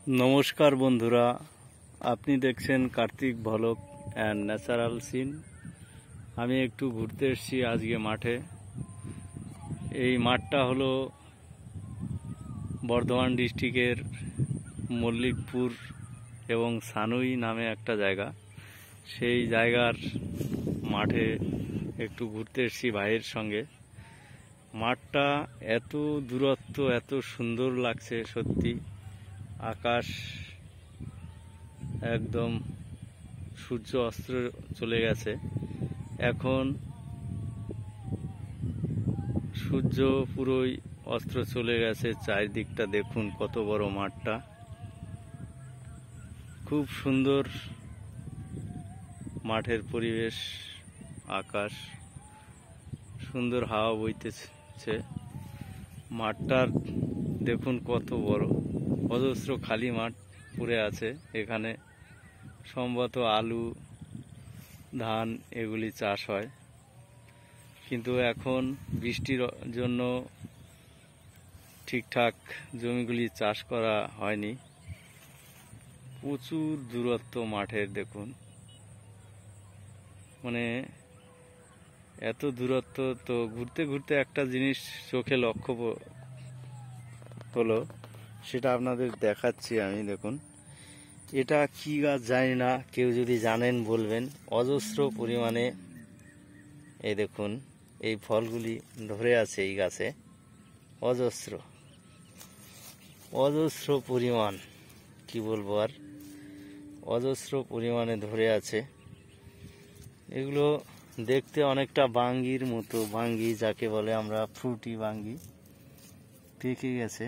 নমস্কার বন্ধুরা, আপনি দেখছেন Kartik vlog and natural scene. আমি একটু ঘুরতে এসেছি আজকে মাঠে। এই মাঠটা হলো বর্ধমান ডিস্ট্রিক্টের মল্লিকপুর এবং সানুই নামে একটা জায়গা। সেই জায়গার মাঠে একটু ঘুরতে এসেছি ভাইয়ের সঙ্গে। মাঠটা এত দূরত্ব, এত সুন্দর লাগছে সত্যি। আকাশ একদম সূর্য অস্ত চলে গেছে, এখন সূর্য পুরোই অস্ত চলে গেছে। চারিদিকটা দেখুন কত বড় মাঠটা, খুব সুন্দর মাঠের পরিবেশ, আকাশ সুন্দর, হাওয়া বইতেছে। মাঠটার দেখুন কত বড়, অজস্র খালি মাঠ পড়ে আছে। এখানে সম্ভবত আলু, ধান এগুলি চাষ হয়, কিন্তু এখন বৃষ্টির জন্য ঠিকঠাক জমিগুলি চাষ করা হয়নি। প্রচুর দূরত্ব মাঠের, দেখুন মানে এত দূরত্ব। তো ঘুরতে ঘুরতে একটা জিনিস চোখে লক্ষ্য হলো, সেটা আপনাদের দেখাচ্ছি আমি। দেখুন, এটা কি গাছ জানি না, কেউ যদি জানেন বলবেন। অজস্র পরিমাণে এই দেখুন এই ফলগুলি ধরে আছে এই গাছে, অজস্র অজস্র পরিমাণ, কি বলবো আর, অজস্র পরিমাণে ধরে আছে। এগুলো দেখতে অনেকটা বাঙ্গির মতো, বাঙ্গি যাকে বলে আমরা, ফ্রুটি বাঙ্গি, পেকে গেছে।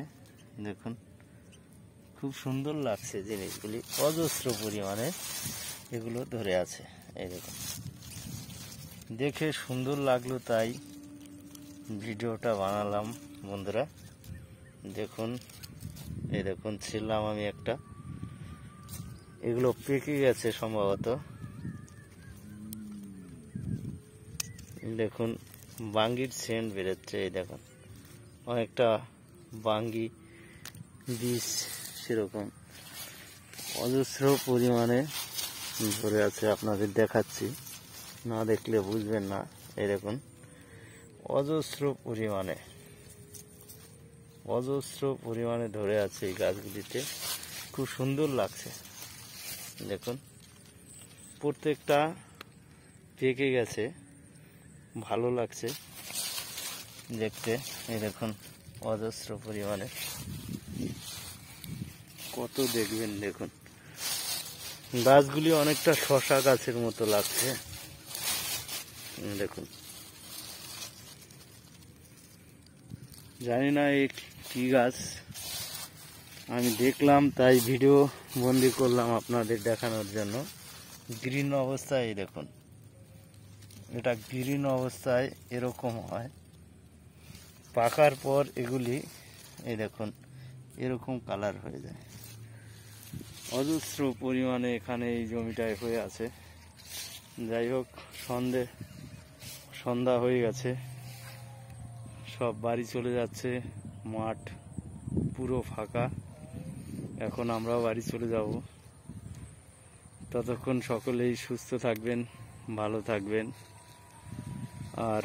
দেখুন খুব সুন্দর লাগছে জিনিসগুলি, অজস্র পরিমাণে এগুলো ধরে আছে। এই দেখুন, দেখে সুন্দর লাগলো তাই ভিডিওটা বানালাম বন্ধুরা। দেখুন, এই দেখুন ছিলাম আমি একটা, এগুলো পেকে গেছে সম্ভবত। দেখুন বাঙ্গির সেন্ট বেরোচ্ছে, এই দেখুন অনেকটা বাঙ্গি বীজ সেরকম অজস্র পরিমাণে ধরে আছে। আপনাদের দেখাচ্ছি, না দেখলে বুঝবেন না। এই দেখুন অজস্র পরিমাণে ধরে আছে এই গাছগুলিতে, খুব সুন্দর লাগছে। দেখুন প্রত্যেকটা পেকে গেছে, ভালো লাগছে দেখতে। এই দেখুন অজস্র পরিমাণে কত দেখবেন। দেখুন গাছগুলি অনেকটা শশা গাছের মতো লাগছে। দেখুন, জানি না এই কি গাছ, আমি দেখলাম তাই ভিডিও বন্দি করলাম আপনাদের দেখানোর জন্য। গ্রিন অবস্থায়, এই দেখুন এটা গ্রিন অবস্থায় এরকম হয়, পাকার পর এগুলি এই দেখুন এরকম কালার হয়ে যায়। অজস্র পরিমাণে এখানে এই জমিটায় হয়ে আছে। যাই হোক, সন্ধ্যা হয়ে গেছে, সব বাড়ি চলে যাচ্ছে, মাঠ পুরো ফাঁকা। এখন আমরাও বাড়ি চলে যাব। ততক্ষণ সকলেই সুস্থ থাকবেন, ভালো থাকবেন, আর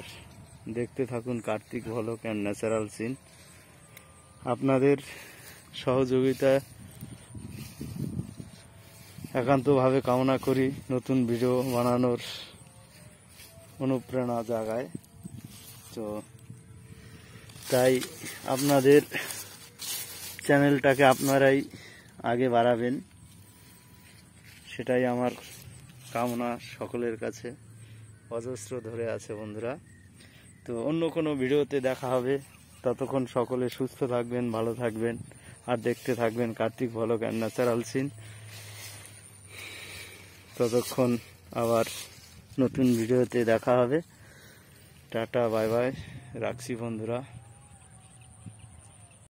দেখতে থাকুন Kartik vlog and natural scene. আপনাদের সহযোগিতা একান্তভাবে কামনা করি, নতুন ভিডিও বানানোর অনুপ্রেরণা জাগায়। তো তাই আপনাদের চ্যানেলটাকে আপনারাই আগে বাড়াবেন, সেটাই আমার কামনা সকলের কাছে। অজস্র ধরে আছে বন্ধুরা। তো অন্য কোনো ভিডিওতে দেখা হবে, ততক্ষণ সকলে সুস্থ থাকবেন, ভালো থাকবেন, আর দেখতে থাকবেন Kartik vlog and natural scene. ততক্ষণ আবার নতুন ভিডিওতে দেখা হবে। টাটা, বাই বাই, রাখছি বন্ধুরা।